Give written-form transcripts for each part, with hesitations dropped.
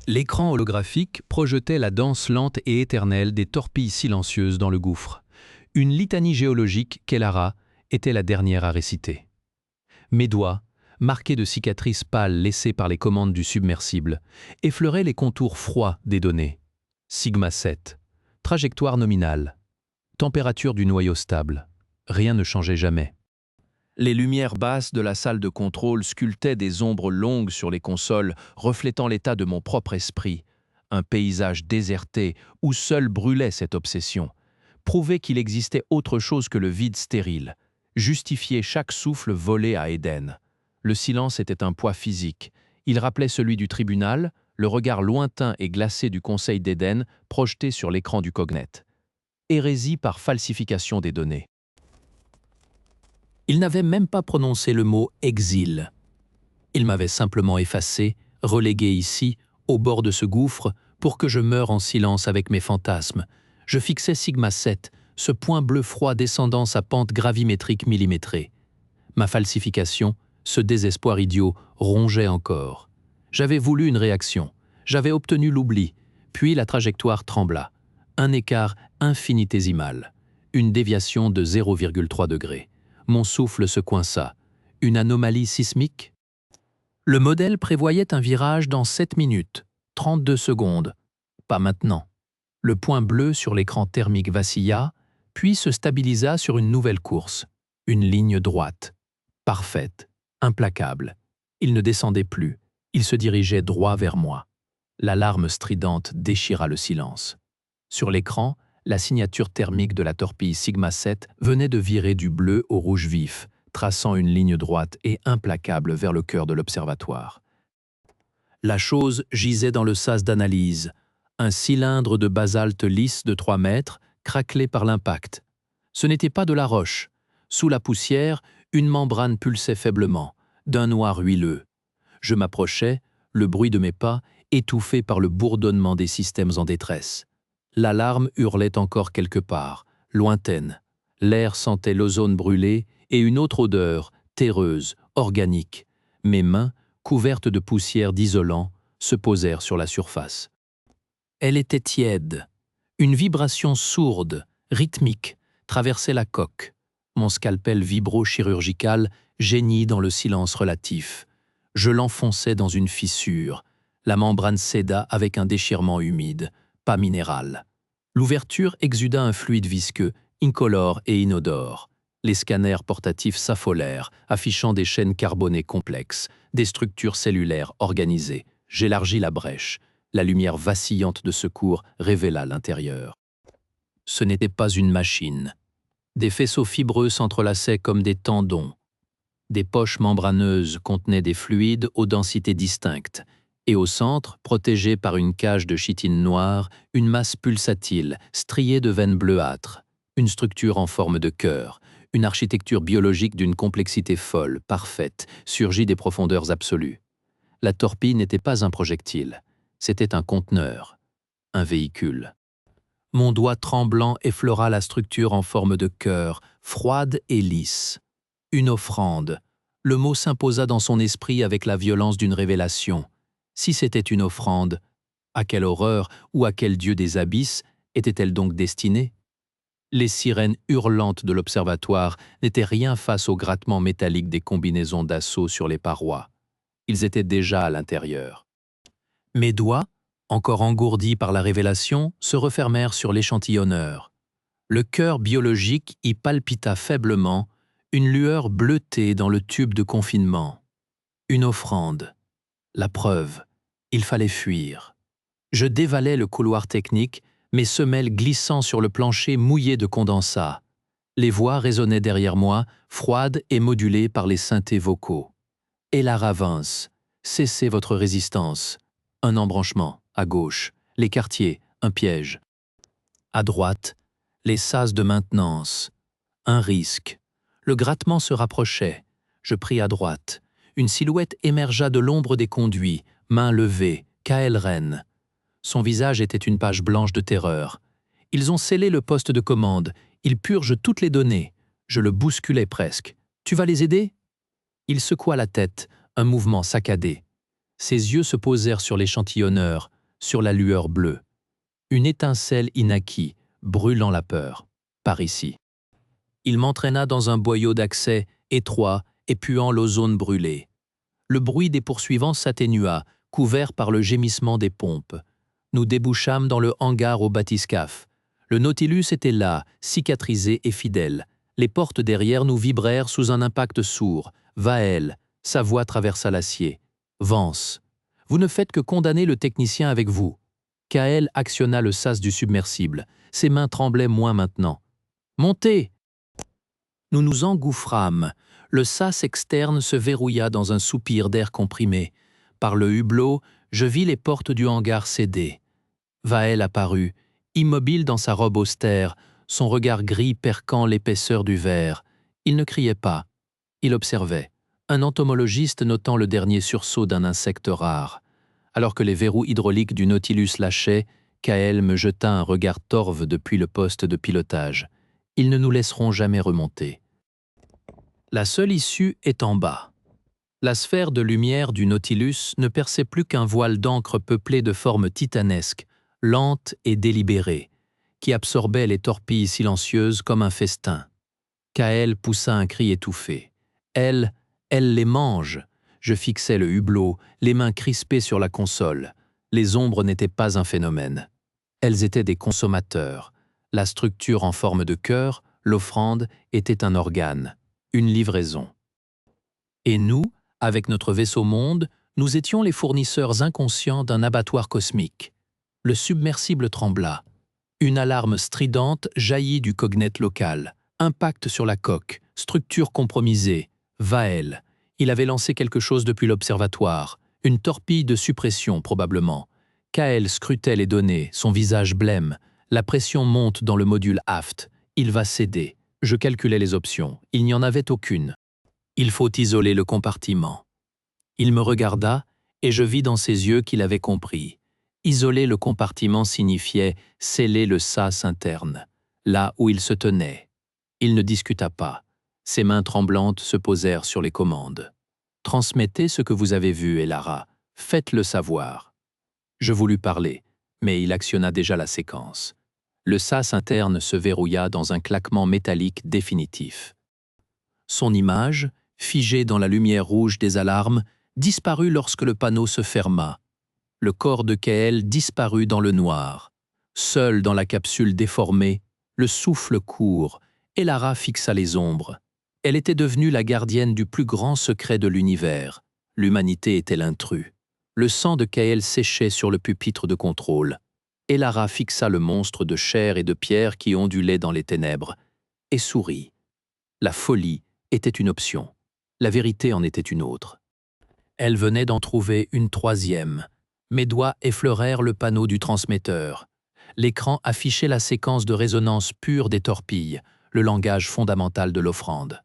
L'écran holographique projetait la danse lente et éternelle des torpilles silencieuses dans le gouffre. Une litanie géologique qu'Elara était la dernière à réciter. Mes doigts, marqués de cicatrices pâles laissées par les commandes du submersible, effleuraient les contours froids des données. Sigma 7, trajectoire nominale, température du noyau stable. Rien ne changeait jamais. Les lumières basses de la salle de contrôle sculptaient des ombres longues sur les consoles, reflétant l'état de mon propre esprit. Un paysage déserté où seul brûlait cette obsession. Prouver qu'il existait autre chose que le vide stérile. Justifier chaque souffle volé à Éden. Le silence était un poids physique. Il rappelait celui du tribunal, le regard lointain et glacé du Conseil d'Éden projeté sur l'écran du Cognet. Hérésie par falsification des données. Il n'avait même pas prononcé le mot « exil ». Il m'avait simplement effacé, relégué ici, au bord de ce gouffre, pour que je meure en silence avec mes fantasmes. Je fixais Sigma 7, ce point bleu froid descendant sa pente gravimétrique millimétrée. Ma falsification, ce désespoir idiot, rongeait encore. J'avais voulu une réaction, j'avais obtenu l'oubli, puis la trajectoire trembla. Un écart infinitésimal, une déviation de 0,3 degrés. Mon souffle se coinça. Une anomalie sismique? Le modèle prévoyait un virage dans 7 minutes, 32 secondes. Pas maintenant. Le point bleu sur l'écran thermique vacilla, puis se stabilisa sur une nouvelle course. Une ligne droite. Parfaite. Implacable. Il ne descendait plus. Il se dirigeait droit vers moi. L'alarme stridente déchira le silence. Sur l'écran, la signature thermique de la torpille Sigma 7 venait de virer du bleu au rouge vif, traçant une ligne droite et implacable vers le cœur de l'observatoire. La chose gisait dans le sas d'analyse, un cylindre de basalte lisse de 3 mètres, craquelé par l'impact. Ce n'était pas de la roche. Sous la poussière, une membrane pulsait faiblement, d'un noir huileux. Je m'approchais, le bruit de mes pas, étouffé par le bourdonnement des systèmes en détresse. L'alarme hurlait encore quelque part, lointaine. L'air sentait l'ozone brûlé et une autre odeur, terreuse, organique. Mes mains, couvertes de poussière d'isolant, se posèrent sur la surface. Elle était tiède. Une vibration sourde, rythmique, traversait la coque. Mon scalpel vibro-chirurgical geignit dans le silence relatif. Je l'enfonçais dans une fissure. La membrane céda avec un déchirement humide. Pas minéral. L'ouverture exuda un fluide visqueux, incolore et inodore. Les scanners portatifs s'affolèrent, affichant des chaînes carbonées complexes, des structures cellulaires organisées. J'élargis la brèche. La lumière vacillante de secours révéla l'intérieur. Ce n'était pas une machine. Des faisceaux fibreux s'entrelaçaient comme des tendons. Des poches membraneuses contenaient des fluides aux densités distinctes. Et au centre, protégée par une cage de chitine noire, une masse pulsatile, striée de veines bleuâtres, une structure en forme de cœur, une architecture biologique d'une complexité folle, parfaite, surgie des profondeurs absolues. La torpille n'était pas un projectile, c'était un conteneur, un véhicule. Mon doigt tremblant effleura la structure en forme de cœur, froide et lisse. Une offrande. Le mot s'imposa dans son esprit avec la violence d'une révélation. Si c'était une offrande, à quelle horreur ou à quel dieu des abysses était-elle donc destinée? Les sirènes hurlantes de l'observatoire n'étaient rien face au grattement métallique des combinaisons d'assaut sur les parois. Ils étaient déjà à l'intérieur. Mes doigts, encore engourdis par la révélation, se refermèrent sur l'échantillonneur. Le cœur biologique y palpita faiblement, une lueur bleutée dans le tube de confinement. Une offrande. La preuve, il fallait fuir. Je dévalais le couloir technique, mes semelles glissant sur le plancher mouillé de condensat. Les voix résonnaient derrière moi, froides et modulées par les synthés vocaux. Elara avance, cessez votre résistance. Un embranchement, à gauche, les quartiers, un piège. À droite, les sas de maintenance. Un risque. Le grattement se rapprochait. Je pris à droite. Une silhouette émergea de l'ombre des conduits, main levée, Kael Ren. Son visage était une page blanche de terreur. Ils ont scellé le poste de commande. Ils purgent toutes les données. Je le bousculais presque. Tu vas les aider? Il secoua la tête, un mouvement saccadé. Ses yeux se posèrent sur l'échantillonneur. sur la lueur bleue. Une étincelle inaquie, brûlant la peur. Par ici. Il m'entraîna dans un boyau d'accès étroit et puant l'ozone brûlé. Le bruit des poursuivants s'atténua, couvert par le gémissement des pompes. Nous débouchâmes dans le hangar au bathyscaphe. Le Nautilus était là, cicatrisé et fidèle. Les portes derrière nous vibrèrent sous un impact sourd. Vael, sa voix traversa l'acier. Vance, vous ne faites que condamner le technicien avec vous. Kael actionna le sas du submersible. Ses mains tremblaient moins maintenant. Montez! Nous nous engouffrâmes. Le sas externe se verrouilla dans un soupir d'air comprimé. Par le hublot, je vis les portes du hangar céder. Vael apparut, immobile dans sa robe austère, son regard gris perquant l'épaisseur du verre. Il ne criait pas. Il observait, un entomologiste notant le dernier sursaut d'un insecte rare. Alors que les verrous hydrauliques du Nautilus lâchaient, Kael me jeta un regard torve depuis le poste de pilotage. Ils ne nous laisseront jamais remonter. La seule issue est en bas. La sphère de lumière du Nautilus ne perçait plus qu'un voile d'encre peuplé de formes titanesques, lentes et délibérées, qui absorbait les torpilles silencieuses comme un festin. Kael poussa un cri étouffé. Elle les mange. Je fixais le hublot, les mains crispées sur la console. Les ombres n'étaient pas un phénomène. Elles étaient des consommateurs. La structure en forme de cœur, l'offrande, était un organe, une livraison. Et nous, avec notre vaisseau-monde, nous étions les fournisseurs inconscients d'un abattoir cosmique. Le submersible trembla. Une alarme stridente jaillit du cognette local. Impact sur la coque, structure compromisée. Vael. Il avait lancé quelque chose depuis l'observatoire. Une torpille de suppression, probablement. Kael scrutait les données, son visage blême. La pression monte dans le module aft. Il va céder. Je calculais les options. Il n'y en avait aucune. Il faut isoler le compartiment. Il me regarda, et je vis dans ses yeux qu'il avait compris. Isoler le compartiment signifiait sceller le sas interne, là où il se tenait. Il ne discuta pas. Ses mains tremblantes se posèrent sur les commandes. « Transmettez ce que vous avez vu, Elara. Faites-le savoir. » Je voulus parler, mais il actionna déjà la séquence. Le sas interne se verrouilla dans un claquement métallique définitif. Son image, figée dans la lumière rouge des alarmes, disparut lorsque le panneau se ferma. Le corps de Kael disparut dans le noir. Seul dans la capsule déformée, le souffle court, Elara fixa les ombres. Elle était devenue la gardienne du plus grand secret de l'univers. L'humanité était l'intrus. Le sang de Kael séchait sur le pupitre de contrôle. Elara fixa le monstre de chair et de pierre qui ondulait dans les ténèbres, et sourit. La folie était une option. La vérité en était une autre. Elle venait d'en trouver une troisième. Mes doigts effleurèrent le panneau du transmetteur. L'écran affichait la séquence de résonance pure des torpilles, le langage fondamental de l'offrande.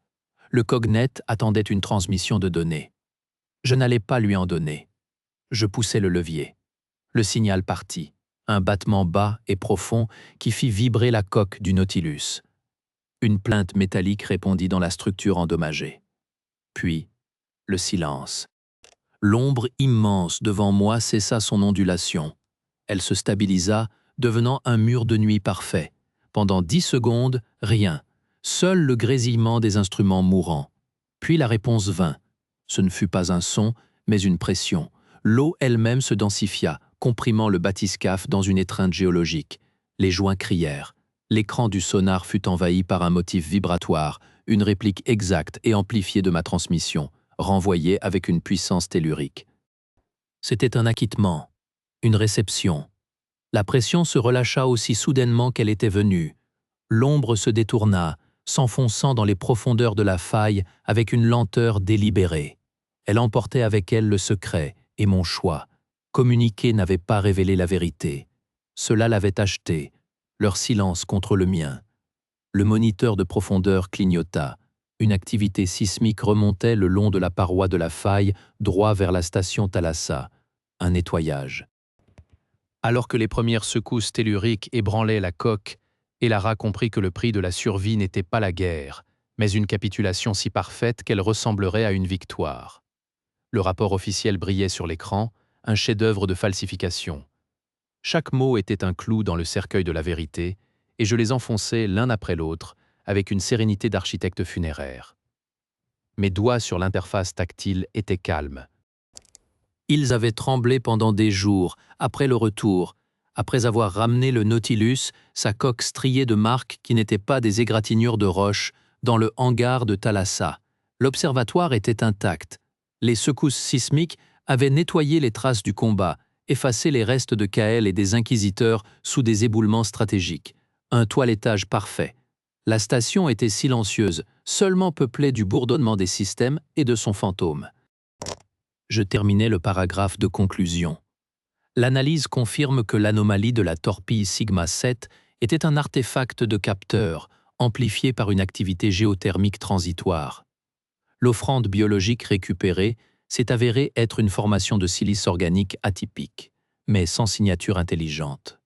Le cognette attendait une transmission de données. Je n'allais pas lui en donner. Je poussai le levier. Le signal partit, un battement bas et profond qui fit vibrer la coque du Nautilus. Une plainte métallique répondit dans la structure endommagée. Puis, le silence. L'ombre immense devant moi cessa son ondulation. Elle se stabilisa, devenant un mur de nuit parfait. Pendant 10 secondes, rien. Seul le grésillement des instruments mourants. Puis la réponse vint. Ce ne fut pas un son, mais une pression. L'eau elle-même se densifia, comprimant le bathyscaphe dans une étreinte géologique. Les joints crièrent. L'écran du sonar fut envahi par un motif vibratoire, une réplique exacte et amplifiée de ma transmission, renvoyée avec une puissance tellurique. C'était un acquittement, une réception. La pression se relâcha aussi soudainement qu'elle était venue. L'ombre se détourna, s'enfonçant dans les profondeurs de la faille avec une lenteur délibérée. Elle emportait avec elle le secret et mon choix. Communiquer n'avait pas révélé la vérité. Cela l'avait acheté, leur silence contre le mien. Le moniteur de profondeur clignota. Une activité sismique remontait le long de la paroi de la faille, droit vers la station Thalassa. Un nettoyage. Alors que les premières secousses telluriques ébranlaient la coque, Elara comprit que le prix de la survie n'était pas la guerre, mais une capitulation si parfaite qu'elle ressemblerait à une victoire. Le rapport officiel brillait sur l'écran, un chef-d'œuvre de falsification. Chaque mot était un clou dans le cercueil de la vérité, et je les enfonçais l'un après l'autre avec une sérénité d'architecte funéraire. Mes doigts sur l'interface tactile étaient calmes. Ils avaient tremblé pendant des jours, après le retour, après avoir ramené le Nautilus, sa coque striée de marques qui n'étaient pas des égratignures de roches, dans le hangar de Thalassa. L'observatoire était intact. Les secousses sismiques avaient nettoyé les traces du combat, effacé les restes de Kael et des inquisiteurs sous des éboulements stratégiques. Un toilettage parfait. La station était silencieuse, seulement peuplée du bourdonnement des systèmes et de son fantôme. Je terminais le paragraphe de conclusion. L'analyse confirme que l'anomalie de la torpille Sigma 7 était un artefact de capteur, amplifié par une activité géothermique transitoire. L'offrande biologique récupérée s'est avérée être une formation de silice organique atypique, mais sans signature intelligente.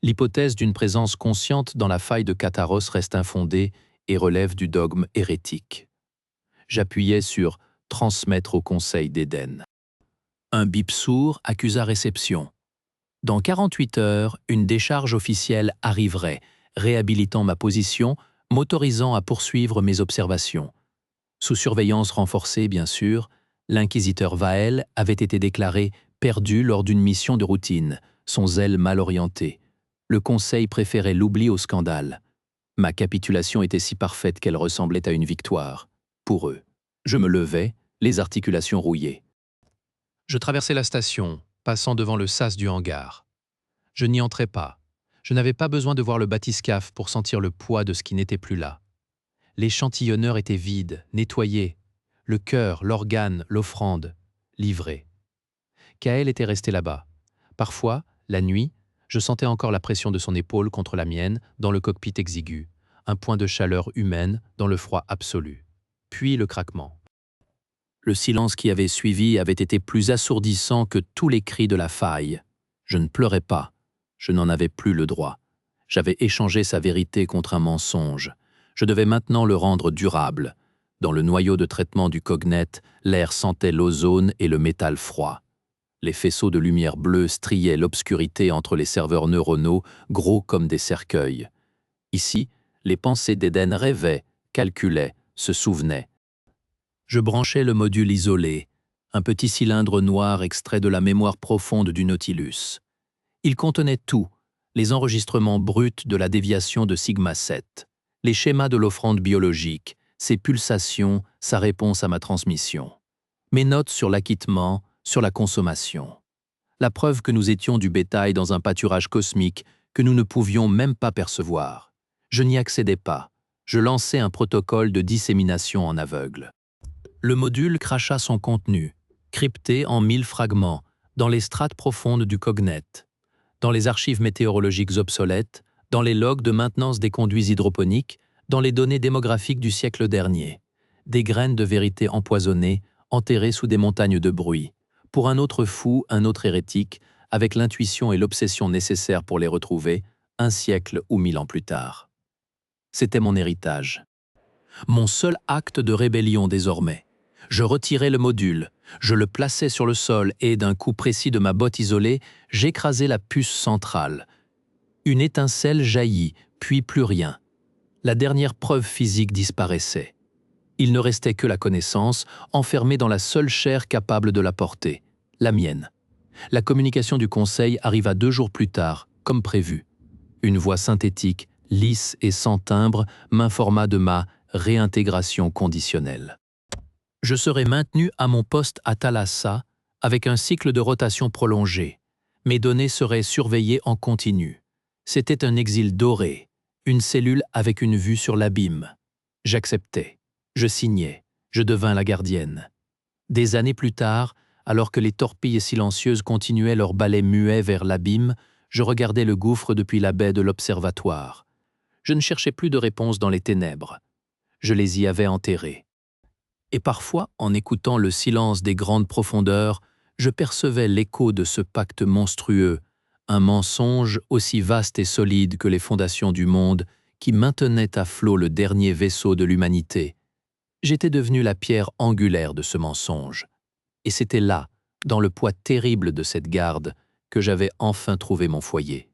L'hypothèse d'une présence consciente dans la faille de Catharos reste infondée et relève du dogme hérétique. J'appuyais sur « transmettre au Conseil d'Éden ». Un bip sourd accusa réception. Dans 48 heures, une décharge officielle arriverait, réhabilitant ma position, m'autorisant à poursuivre mes observations. Sous surveillance renforcée, bien sûr, l'inquisiteur Vael avait été déclaré perdu lors d'une mission de routine, son zèle mal orienté. Le Conseil préférait l'oubli au scandale. Ma capitulation était si parfaite qu'elle ressemblait à une victoire. Pour eux. Je me levais, les articulations rouillées. Je traversais la station, passant devant le sas du hangar. Je n'y entrais pas. Je n'avais pas besoin de voir le bathyscaphe pour sentir le poids de ce qui n'était plus là. L'échantillonneur était vide, nettoyé. Le cœur, l'organe, l'offrande, livrés. Kael était resté là-bas. Parfois, la nuit, je sentais encore la pression de son épaule contre la mienne dans le cockpit exigu, un point de chaleur humaine dans le froid absolu. Puis le craquement. Le silence qui avait suivi avait été plus assourdissant que tous les cris de la faille. Je ne pleurais pas. Je n'en avais plus le droit. J'avais échangé sa vérité contre un mensonge. Je devais maintenant le rendre durable. Dans le noyau de traitement du Cognet, l'air sentait l'ozone et le métal froid. Les faisceaux de lumière bleue striaient l'obscurité entre les serveurs neuronaux, gros comme des cercueils. Ici, les pensées d'Éden rêvaient, calculaient, se souvenaient. Je branchais le module isolé, un petit cylindre noir extrait de la mémoire profonde du Nautilus. Il contenait tout, les enregistrements bruts de la déviation de Sigma 7, les schémas de l'offrande biologique, ses pulsations, sa réponse à ma transmission. Mes notes sur l'acquittement, sur la consommation. La preuve que nous étions du bétail dans un pâturage cosmique que nous ne pouvions même pas percevoir. Je n'y accédais pas. Je lançais un protocole de dissémination en aveugle. Le module cracha son contenu, crypté en 1000 fragments, dans les strates profondes du Cognet, dans les archives météorologiques obsolètes, dans les logs de maintenance des conduits hydroponiques, dans les données démographiques du siècle dernier. Des graines de vérité empoisonnées, enterrées sous des montagnes de bruit. Pour un autre fou, un autre hérétique, avec l'intuition et l'obsession nécessaires pour les retrouver, un siècle ou 1000 ans plus tard. C'était mon héritage. Mon seul acte de rébellion désormais. Je retirais le module, je le plaçais sur le sol et, d'un coup précis de ma botte isolée, j'écrasais la puce centrale. Une étincelle jaillit, puis plus rien. La dernière preuve physique disparaissait. Il ne restait que la connaissance, enfermée dans la seule chair capable de la porter, la mienne. La communication du Conseil arriva 2 jours plus tard, comme prévu. Une voix synthétique, lisse et sans timbre, m'informa de ma réintégration conditionnelle. Je serai maintenu à mon poste à Thalassa avec un cycle de rotation prolongé. Mes données seraient surveillées en continu. C'était un exil doré, une cellule avec une vue sur l'abîme. J'acceptais, je signais, je devins la gardienne. Des années plus tard, alors que les torpilles silencieuses continuaient leur balai muet vers l'abîme, je regardais le gouffre depuis la baie de l'observatoire. Je ne cherchais plus de réponses dans les ténèbres. Je les y avais enterrées. Et parfois, en écoutant le silence des grandes profondeurs, je percevais l'écho de ce pacte monstrueux, un mensonge aussi vaste et solide que les fondations du monde qui maintenait à flot le dernier vaisseau de l'humanité. J'étais devenu la pierre angulaire de ce mensonge. Et c'était là, dans le poids terrible de cette garde, que j'avais enfin trouvé mon foyer.